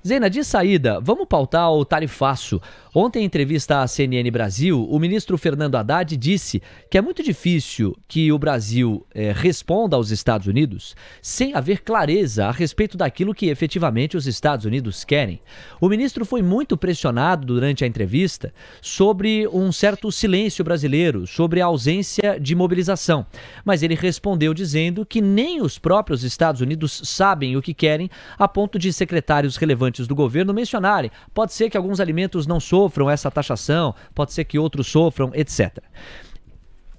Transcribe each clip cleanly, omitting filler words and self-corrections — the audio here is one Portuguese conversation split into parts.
Zena, de saída, vamos pautar o tarifaço. Ontem, em entrevista à CNN Brasil, o ministro Fernando Haddad disse que é muito difícil que o Brasil responda aos Estados Unidos sem haver clareza a respeito daquilo que efetivamente os Estados Unidos querem. O ministro foi muito pressionado durante a entrevista sobre um certo silêncio brasileiro, sobre a ausência de mobilização. Mas ele respondeu dizendo que nem os próprios Estados Unidos sabem o que querem, a ponto de secretários relevantes do governo mencionarem. Pode ser que alguns alimentos não sofram essa taxação, pode ser que outros sofram, etc.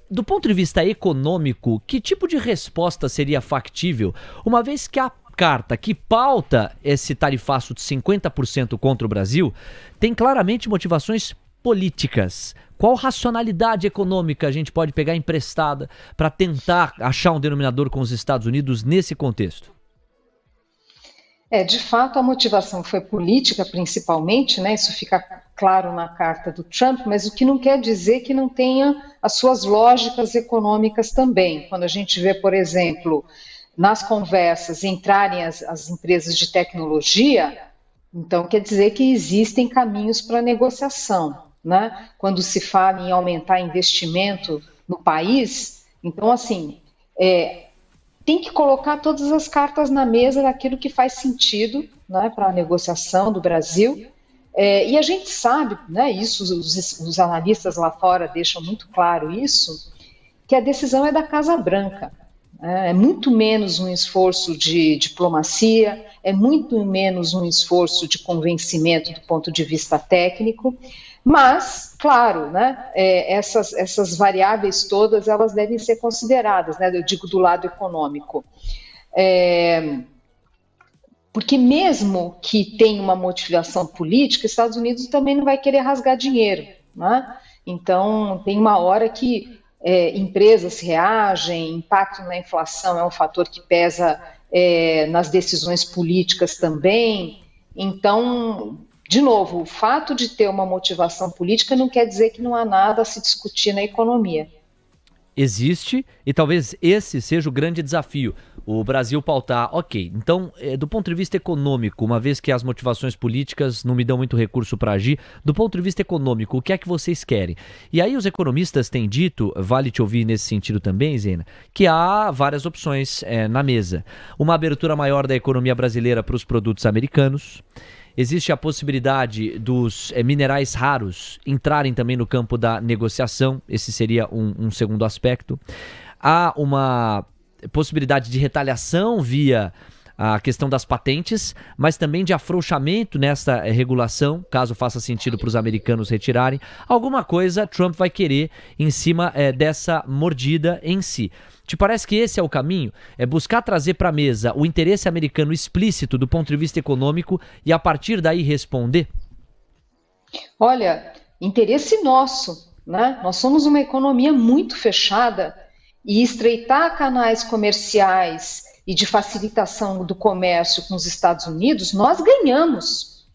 Do ponto de vista econômico, que tipo de resposta seria factível, uma vez que a carta que pauta esse tarifaço de 50% contra o Brasil tem claramente motivações políticas? Qual racionalidade econômica a gente pode pegar emprestada para tentar achar um denominador com os Estados Unidos nesse contexto? De fato, a motivação foi política, principalmente, né? Isso fica claro na carta do Trump, mas o que não quer dizer que não tenha as suas lógicas econômicas também. Quando a gente vê, por exemplo, nas conversas entrarem as empresas de tecnologia, então quer dizer que existem caminhos para negociação, né? Quando se fala em aumentar investimento no país, então, assim, tem que colocar todas as cartas na mesa daquilo que faz sentido, né, para a negociação do Brasil. E a gente sabe, né, isso os analistas lá fora deixam muito claro isso, que a decisão é da Casa Branca. É muito menos um esforço de diplomacia, é muito menos um esforço de convencimento do ponto de vista técnico, mas, claro, né, essas variáveis todas, elas devem ser consideradas, né, eu digo do lado econômico. Porque mesmo que tenha uma motivação política, os Estados Unidos também não vai querer rasgar dinheiro, né? Então, tem uma hora que empresas reagem, impacto na inflação é um fator que pesa nas decisões políticas também. Então, de novo, o fato de ter uma motivação política não quer dizer que não há nada a se discutir na economia. Existe, e talvez esse seja o grande desafio, o Brasil pautar, ok, então, do ponto de vista econômico, uma vez que as motivações políticas não me dão muito recurso para agir, do ponto de vista econômico, o que é que vocês querem? E aí os economistas têm dito, vale te ouvir nesse sentido também, Zena, que há várias opções na mesa. Uma abertura maior da economia brasileira para os produtos americanos. Existe a possibilidade dos minerais raros entrarem também no campo da negociação, esse seria um segundo aspecto. Há uma possibilidade de retaliação via a questão das patentes, mas também de afrouxamento nessa regulação, caso faça sentido para os americanos retirarem. Alguma coisa Trump vai querer em cima dessa mordida em si. Te parece que esse é o caminho? É buscar trazer para a mesa o interesse americano explícito do ponto de vista econômico e a partir daí responder? Olha, interesse nosso, né? Nós somos uma economia muito fechada e estreitar canais comerciais e de facilitação do comércio com os Estados Unidos, nós ganhamos.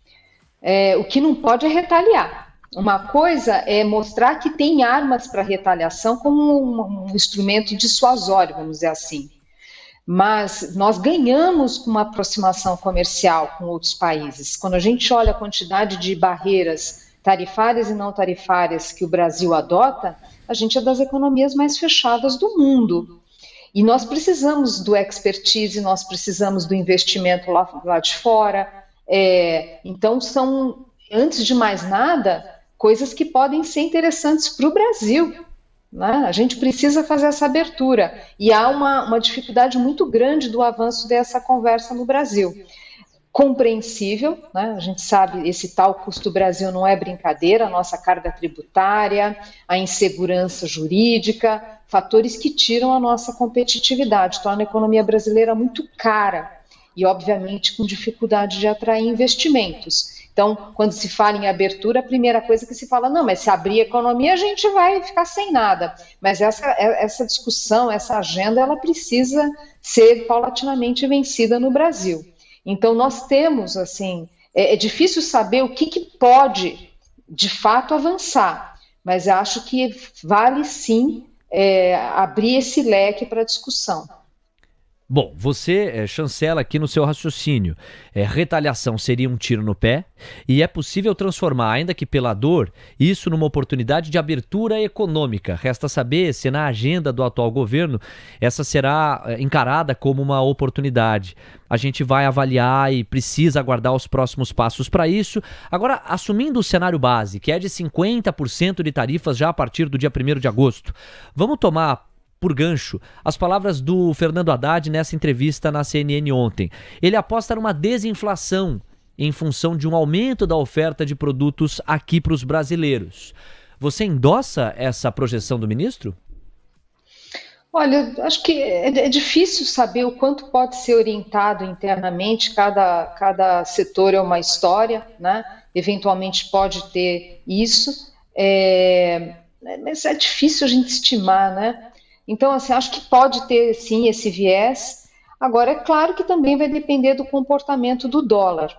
O que não pode é retaliar. Uma coisa é mostrar que tem armas para retaliação como um instrumento dissuasório, vamos dizer assim. Mas nós ganhamos com uma aproximação comercial com outros países. Quando a gente olha a quantidade de barreiras tarifárias e não tarifárias que o Brasil adota, a gente é das economias mais fechadas do mundo. E nós precisamos do expertise, nós precisamos do investimento lá de fora. Então, são, antes de mais nada, coisas que podem ser interessantes para o Brasil, né? A gente precisa fazer essa abertura. E há uma dificuldade muito grande do avanço dessa conversa no Brasil. Compreensível, né? A gente sabe, esse tal custo Brasil não é brincadeira, a nossa carga tributária, a insegurança jurídica, fatores que tiram a nossa competitividade, tornam a economia brasileira muito cara e, obviamente, com dificuldade de atrair investimentos. Então, quando se fala em abertura, a primeira coisa que se fala, não, mas se abrir a economia, a gente vai ficar sem nada. Mas essa discussão, essa agenda, ela precisa ser paulatinamente vencida no Brasil. Então, nós temos, assim, é difícil saber o que pode, de fato, avançar, mas acho que vale, sim, abrir esse leque para discussão. Bom, você chancela aqui no seu raciocínio. Retaliação seria um tiro no pé e é possível transformar, ainda que pela dor, isso numa oportunidade de abertura econômica. Resta saber se na agenda do atual governo essa será encarada como uma oportunidade. A gente vai avaliar e precisa aguardar os próximos passos para isso. Agora, assumindo o cenário base, que é de 50% de tarifas já a partir do dia 1º de agosto, vamos tomar por gancho as palavras do Fernando Haddad nessa entrevista na CNN ontem. Ele aposta numa desinflação em função de um aumento da oferta de produtos aqui para os brasileiros. Você endossa essa projeção do ministro? Olha, acho que é difícil saber o quanto pode ser orientado internamente, cada setor é uma história, né? Eventualmente pode ter isso, mas é difícil a gente estimar, né? Então, assim, acho que pode ter, sim, esse viés. Agora, é claro que também vai depender do comportamento do dólar.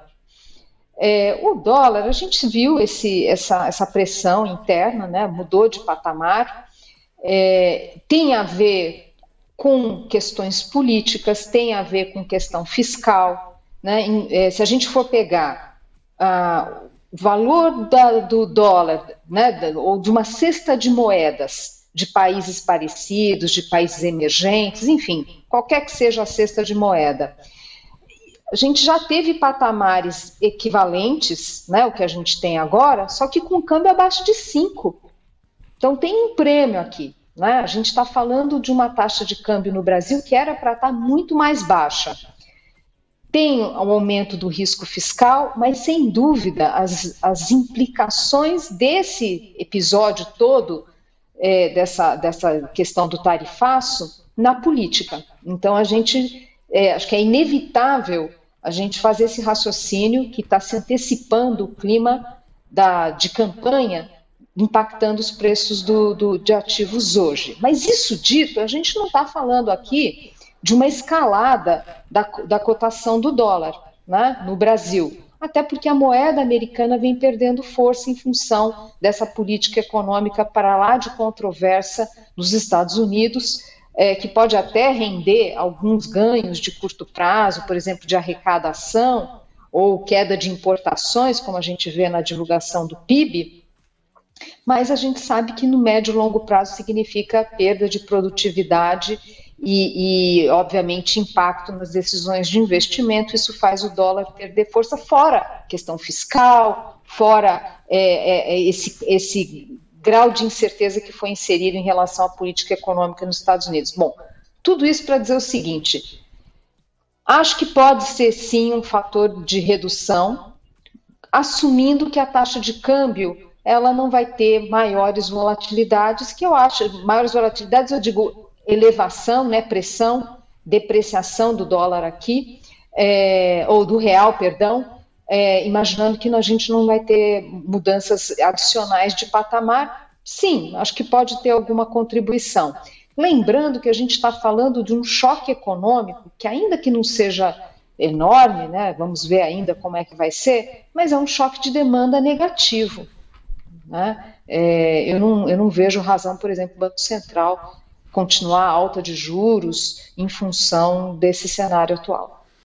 O dólar, a gente viu essa pressão interna, né, mudou de patamar, tem a ver com questões políticas, tem a ver com questão fiscal, né? Se a gente for pegar o valor do dólar, né, ou de uma cesta de moedas, de países parecidos, de países emergentes, enfim, qualquer que seja a cesta de moeda. A gente já teve patamares equivalentes, né, o que a gente tem agora, só que com câmbio abaixo de 5. Então tem um prêmio aqui, né? A gente está falando de uma taxa de câmbio no Brasil que era para estar muito mais baixa. Tem o aumento do risco fiscal, mas sem dúvida as implicações desse episódio todo, dessa questão do tarifaço na política. Então, acho que é inevitável a gente fazer esse raciocínio que está se antecipando o clima de campanha, impactando os preços de ativos hoje. Mas isso dito, a gente não está falando aqui de uma escalada da cotação do dólar, né, no Brasil. Até porque a moeda americana vem perdendo força em função dessa política econômica para lá de controversa nos Estados Unidos, que pode até render alguns ganhos de curto prazo, por exemplo, de arrecadação ou queda de importações, como a gente vê na divulgação do PIB, mas a gente sabe que no médio e longo prazo significa perda de produtividade e, obviamente, impacto nas decisões de investimento. Isso faz o dólar perder força, fora questão fiscal, fora esse grau de incerteza que foi inserido em relação à política econômica nos Estados Unidos. Bom, tudo isso para dizer o seguinte: acho que pode ser, sim, um fator de redução, assumindo que a taxa de câmbio ela não vai ter maiores volatilidades, que eu acho, maiores volatilidades, eu digo elevação, né, pressão, depreciação do dólar aqui, ou do real, perdão, imaginando que a gente não vai ter mudanças adicionais de patamar. Sim, acho que pode ter alguma contribuição. Lembrando que a gente está falando de um choque econômico, que ainda que não seja enorme, né, vamos ver ainda como é que vai ser, mas é um choque de demanda negativo, né? Eu não vejo razão, por exemplo, o Banco Central continuar alta de juros em função desse cenário atual.